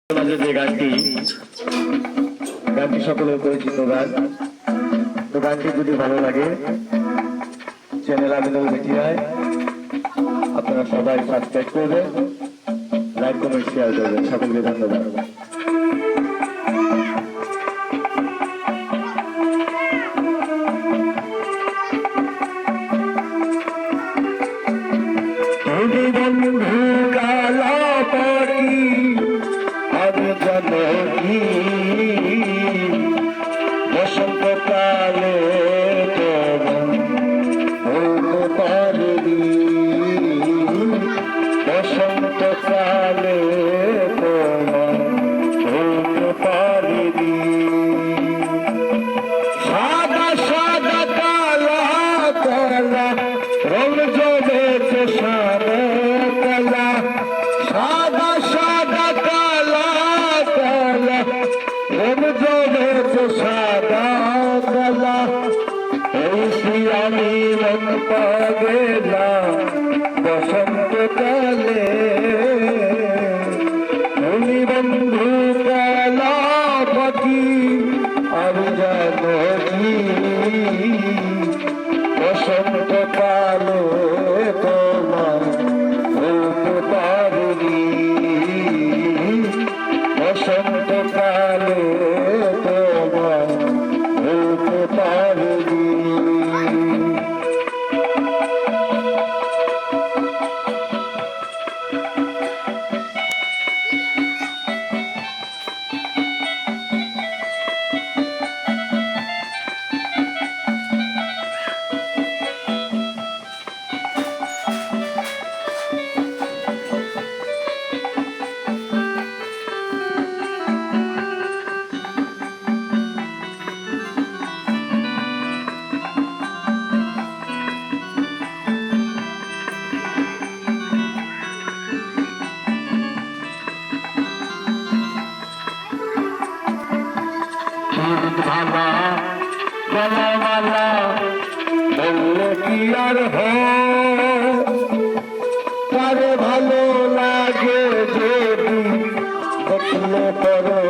মাঝে যে গানটি সকলের পরিচিত গান। তো গানটি যদি ভালো লাগে চ্যানেল আমিনুল মিডিয়ায় আপনারা সবাই সাবস্ক্রাইব করবেন, লাইক কমেন্ট শেয়ার করবেন। সকলকে ধন্যবাদ। বসন্ত কালে বলতে পারবি, বসন্ত কালে বলতে পারবি। সাদা সাদা কালা কালা রং জমেছে, সাদা কালা সাদা সাদা কালা কালা রং জমেছে, সাদা কালা। এই আমি মন পাগেলাম বসন্ত কালে, তুমি বন্ধু কালা পাখি আর জানো কি, বসন্ত কালে তোমার বলতে পারিনি, বসন্ত কালে তোমার বলতে পারিনি। ভালা গলা মালা বললে কি আর হয়, ভালো লাগে যদি দেখলে পরে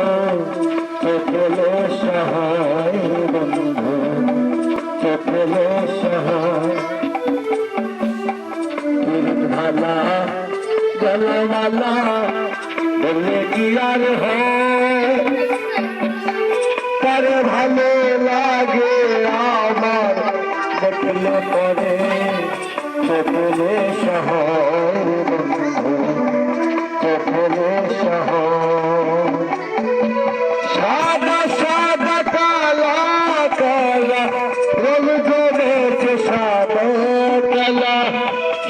চোখলে সহায়, বন্ধু চোখলে সহায়। ভালা গলা মালা বললে কি আর হয়, ভালো লাগে আমার দেখলে পরে চোখলে সহায়, বন্ধু চোখলে সহায়। সাদা সাদা কালা কালা রং জমেছে, সাদা কালা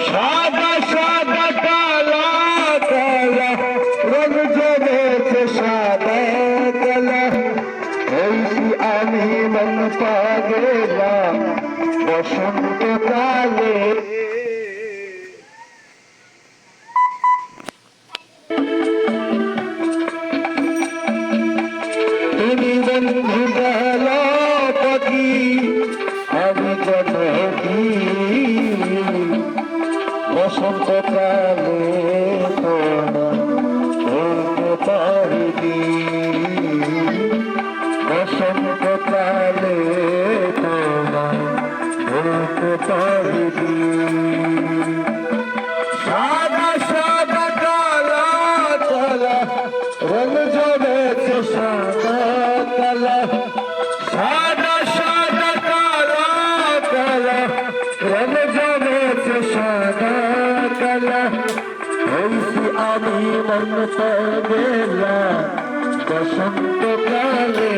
সাদা সাদা কালা কালা রং জমেছে, সাদা কালা। আমি মন পাগেলাম বসন্ত কালে, তুমি বন্ধু গেলা পাখি আমি জনকি, বসন্ত কালে তোমার বলতে পারিনি, বসন্ত কালে তোমার বলতে পারিনি। সাদা সাদা কালা কালা রং জমেছে, সাদা কালা সাদা সাদা কালা কালা রং জমেছে, সাদা কালা। আমি মন পাগেলাম বসন্ত কালে।